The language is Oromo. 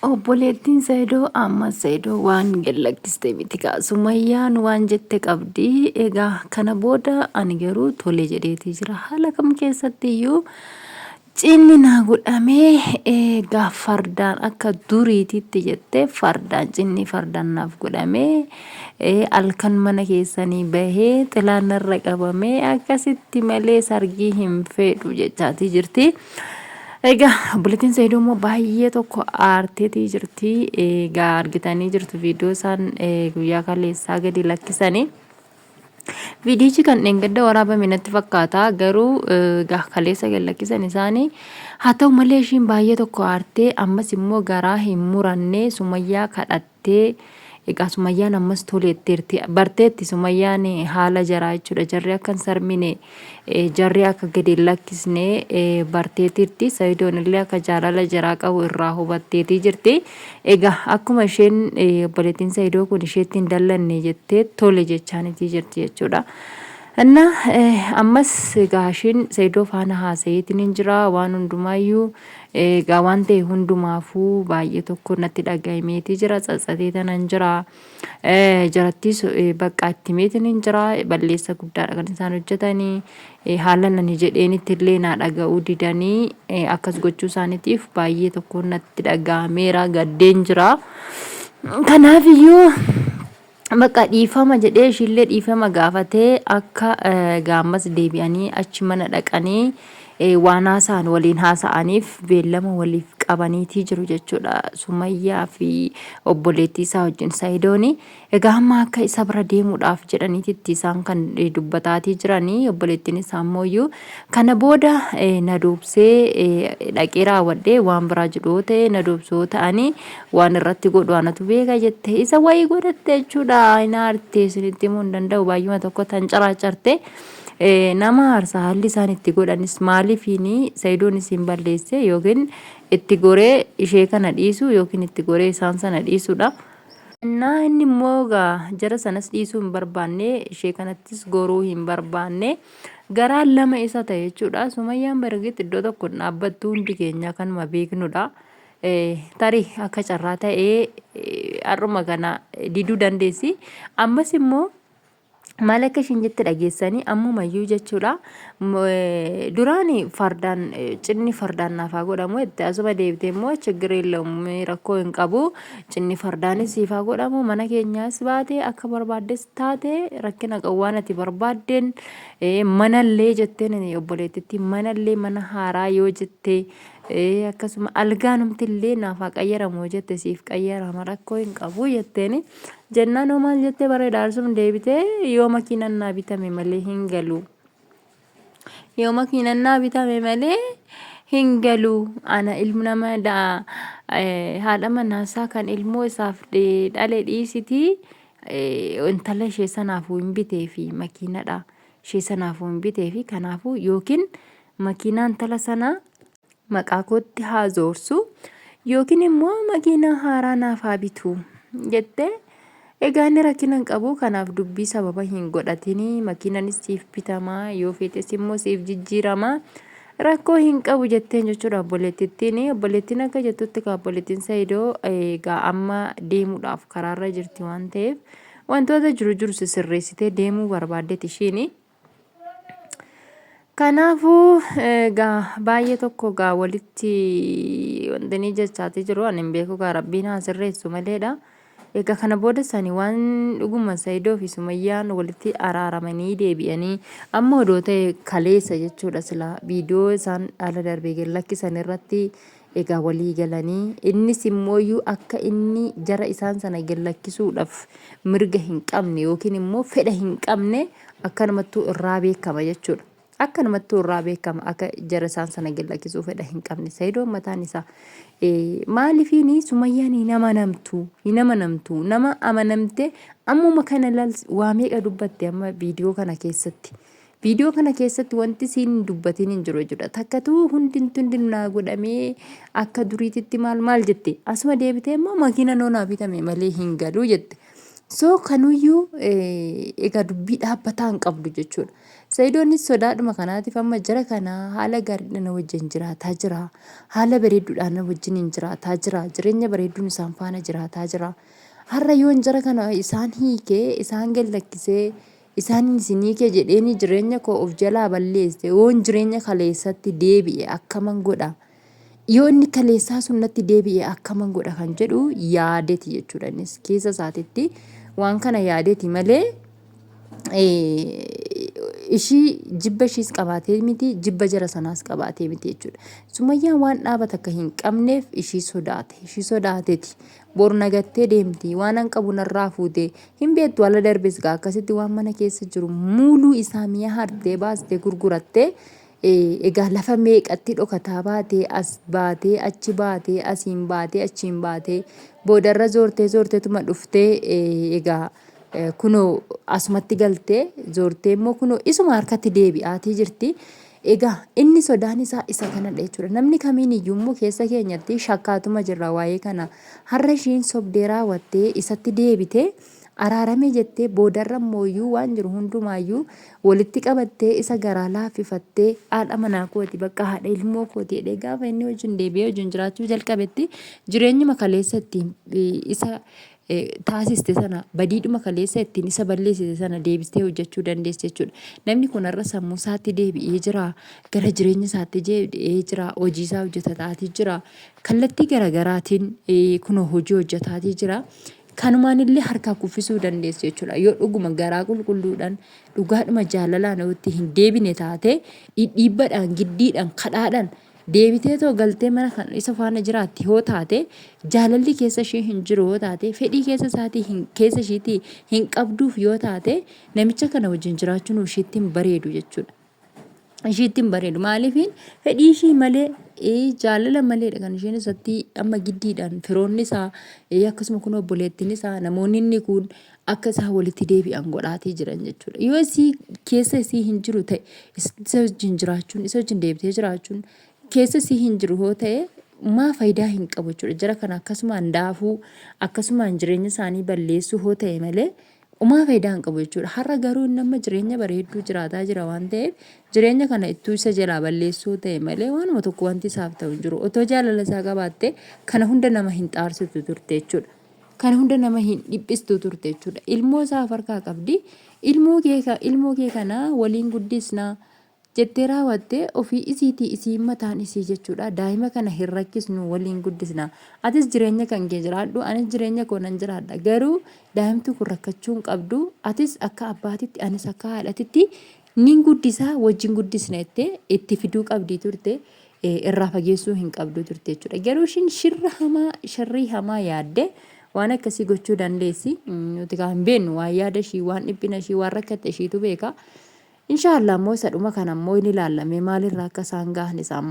Obboleettiin Saayidoo amma Saayidoo waan gallakkiste miti kaa Sumayyaan waan jette qabdi. Egaa kana booda ani garuu tole jedheetii jira. Haala kam keessatti iyyuu cinni naa godhamee egaa fardaan akka duriititti jettee fardaan cinni fardaan naaf godhamee halkan mana keessanii bahee xilaanarra qabamee akkasitti malee sargii hin fedhu jechaatii jirti. Egaa obboleettiin Saayidoo immoo baay'ee tokko aarteetii jirti. Egaa argitanii jirtu viidiyoo isaan guyyaa kaleessaa gadi lakkisanii. Viidiyichi kan dheengadda waraabame natti fakkaata garuu egaa kaleessa gadi lakkisan isaanii. Haa ta'u malee ishiin baay'ee tokko aartee ammas immoo garaa hin murannee Sumayyaa kadhattee egaa Sumayyaan ammas toleetteerti barteetti Sumayyaan haala jaraa jechuudha. Jarri akka hin sarmine jarri akka gadi lakkisne barteetirti. Saayidoon illee akka jaalala jaraa qabu irraa hubatteetii jirti. Egaa akkuma isheen obboleettiin Saayidoo kun isheetti hin dallanne jettee tole jechaanitii jirti jechuudha. እና አመስ ጋሽን ሰይዶ ፋና ሀሰይትን እንጅራ ዋን ሁንዱማዩ ጋዋንቴ ሁንዱማፉ ባየ ቶኮ ነቲ ዳጋይሜቲ ጅራ ጸጸቴተን እንጅራ ጀረቲስ በቃ አትሜትን እንጅራ በሌሰ ጉዳ ቀንሳን ሆጀተኒ ሀለነን ጀዴኒት ሌና ዳጋኡ ዲዳኒ አከስ ጎቹ ሳኒቲፍ ባየ ቶኮ ነቲ ዳጋ ሜራ ገዴን ጅራ ከናፍዩ Bakka dhiifama jedhee ishillee dhiifama gaafatee akka gaammas deebi'anii achi mana dhaqanii waan haasa'an waliin haasa'aniif beellama waliif qabaniitii jiru jechuudha. Sumayyaa fi obboleettii isaa wajjin Saayidooni. Egaa amma akka isa bira deemuudhaaf jedhaniitti isaan kan dubbataatii jiranii. Obboleettiin isaa ammoo kana booda na duubsee dhaqee raawwadhee waan biraa jedhoo ta'e na duubsoo ta'anii waan irratti godhu anatu beeka jette isa wayii godhatte jechuudha. Ina artee isinitti himuu hin danda'u baay'uma tokko tan caraacarte. Nama aarsaa haalli isaan itti godhanis maaliifini Saayidoon isin balleesse yookiin itti goree ishee kana dhiisu yookiin itti goree isaan sana dhiisudha. Innaa inni immoo jara sanas dhiisuu hin barbaanne ishee kanattis goruu hin barbaanne garaan lama isa ta'e jechuudha. Sumayyaan bargeetti iddoo tokko dhaabbattu hundi keenya kanuma beeknudha. Tarii akka carraa ta'ee har'uma kana diduu dandeessi. Ammas immoo maal akka ishiin jette dhageessanii ammumayyuu jechuudha. Duraani fardaan cinni fardaan naaf haa godhamu itti asuma deebitee immoo chigiree lammii rakkoo hin qabu. Cinni fardaanis siif haa godhamu mana keenyaas baatee akka barbaaddes taate rakkina qawwaan ati barbaaddeen manallee jetteen obboleettitti manallee mana haaraa yoo jettee akkasuma algaanumtillee naaf haa qayyaramu jette siif qayyarama rakkoo hin qabu jetteeni. Jennaan hoo maal jettee bareedaarsum deebitee yoo makiinan naa bitame malee hin galu. Yoo makiinan naa bitame malee hin galu. Ana ilmu nama haadha manaasaa kan ilmoo isaaf dhale dhiisitii intala ishee sanaafuu hin bitee fi makiinadha. Ishee sanaafuu hin bitee fi kanaafuu yookiin makiinaa intala sanaa maqaa kootti haa zoorsu yookiin immoo makiinaa haaraa naaf haa bitu jettee. Egaa inni rakkina hin qabu kanaaf dubbii sababa hin godhatini makiinanis siif bitamaa yoo feetes immoo siif jijjiiramaa rakkoo hin qabu jetteen jechuudha obboleettittiin. Obboleettiin akka jettutti obboleettiin Saayidoo egaa amma deemuudhaaf karaarra jirti waan ta'eef wantoota jiru sirreessitee deemuu barbaaddeeti ishiini. Kanaafuu egaa baay'ee tokko egaa walitti wanti jechaatii jiru ani hin beeku egaa rabbiin haa sirreessu maleedha. Egaa kana booda isaanii waan dhuguma Saayidoo fi Sumayyaan walitti araaramanii deebi'anii amma odoo ta'e kaleessa jechuudha sila viidiyoo isaan haala darbee lakkisan irratti egaa walii galanii innis immooyyuu akka inni jara isaan sana gallakkisuudhaaf mirga hin qabne yookiin immoo fedha hin qabne akkanumattuu irraa beekama jechuudha. Akkanumattuu irraa beekama akka jara isaan sana gallakkisuu fedha hin qabne. Saayidoon mataan isaa maaliifini Sumayyaan hin amanamtu nama amanamte ammuma kana laal waa meeqa dubbatte amma viidiyoo kana keessatti. Viidiyoo kana keessatti wanti siin dubbatiin hin jiru jechuudha. Takkatuu hundinaa godhamee akka duriititti maal jette asuma deebitee immoo makiina noonaa bitame malee hin galu jette. So kanuyyuu egaa dubbii dhaabbataa hin qabdu jechuudha. Sayidoonnis sodaadhuma kanaatiif amma jara kana haala gaariidhaan na wajjin jiraataa jira. Haala bareedduudhaan na wajjin jiraataa jira. Jireenya bareedduun isaan faana jiraataa jira. Har'a yoon jara kana isaan hiikee isaan gallakkisee isaan isin hiikee jedheeni jireenya koo of jalaa balleesse yoon jireenya kaleessatti deebi'e akkaman godha. Yoo inni kaleessaa sun natti deebi'e akkaman godha kan jedhu yaadeeti jechuudha. Innis keessa isaatitti waan kana yaadeeti malee ishii jibba ishiis qabaatee miti jibba jara sanaas qabaatee miti jechuudha. Sumayyaan waan dhaabata akka hin qabneef ishii sodaateeti. Bor nagattee deemti waan an qabu narraa fuute hin beektu ala darbes gaa akkasitti waan mana keessa jiru muuluu isaa mi'a hartee baastee gurgurattee egaa lafa meeqatti dhokataa baatee as baatee achi baatee asiin baatee achiin baatee boodarra zoorteetuma dhuftee egaa kunoo asumatti galtee zoortee immoo kunoo isuma harkatti deebi'aatii jirti. Egaa inni sodaan isaa isa kanadha jechuudha. Namni kamiin iyyuu immoo keessa keenyatti shakkaatuma jirra waa'ee kana. Har'a ishiin sobdee raawwattee isatti deebitee araarame jettee boodarra mooyyuu waan jiru hundumaayyuu walitti qabattee isa garaa laaffifattee haadha manaa kooti bakka haadha ilmoo kooti jedhee gaafa inni wajjin deebi'ee wajjin jiraachuu jalqabetti jireenyuma kaleessa ittiin isa taasiste sana badiidhuma kaleessa ittiin isa balleessite sana deebistee hojjechuu dandeesse jechuudha. Namni kun har'a sammuu isaatti deebi'ee jira. Gara jireenya isaatti deebi'ee jira. Hojii isaa hojjetaatii jira. Kallattii garaagaraatiin kunoo hojii hojjetaatii jira. Kanumaan illee harkaa kuffisuu dandeesse jechuudha. Yoo dhuguma garaa qulqulluudhaan dhugaadhuma jaalalaan itti hin deebine taate dhiibbaadhaan giddiidhaan kadhaadhaan deebitee too galtee mana kan isa faana jiraatti yoo taate jaalalli keessa ishee hin jiru yoo taate fedhii keessa ishiitii hin qabduuf yoo taate namicha kana wajjin jiraachuun ishiitti hin bareedu jechuudha. Ishiitti hin bareedu maaliifiin fedhii ishii malee jaalala maleedha kan isheen isatti amma giddiidhaan firoonni isaa akkasuma kun obboleettiin isaa namoonni inni kun akka isaa walitti deebi'an godhaatii jiran jechuudha. Yoo isii keessa isii hin jiru ta'e isa wajjin jiraachuun isa wajjin deebitee jiraachuun keessa isii hin jiru yoo ta'e maa faayidaa hin qabu jechuudha. Jara kana akkasumaan daafuu akkasumaan jireenya isaanii balleessuu yoo ta'e malee umaa faayidaa hin qabu jechuudha. Har'a garuu nama jireenya bareedduu jiraataa jira waan ta'eef jireenya kana ittuu isa jalaa balleessuu ta'e malee waanuma tokko wanti isaaf ta'u hin jiru. Otoo jaalala isaa qabaatte kana hunda nama hin xaarsitu turte jechuudha. Kana hunda nama hin dhiphistu turte jechuudha. Ilmoo isaa harkaa qabdi. Ilmoo kee kana waliin guddisnaa jettee raawwattee ofii isiitii isii mataan isii jechuudha. Daa'ima kana hin rakkisnu waliin guddisna. Atis jireenya kan kee jiraadhu anis jireenya koo nan jiraadha. Garuu daa'imti kun rakkachuu hin qabdu. Atis akka abbaatitti anis akka haadhatitti nin guddisaa wajjin guddisna jettee itti fiduu qabdii turte. Irraa fageessuu hin qabdu turte jechuudha. Garuu ishiin sharrii hamaa yaadde waan akkasii gochuu dandeessi. Nuti kan hin beeknu waan yaada ishii waan dhiphina ishii waan rakkatte ishiitu beeka. Inshaallah immoo isa dhuma kana immoo ni ilaalame maalirraa akka isaan gahan isaan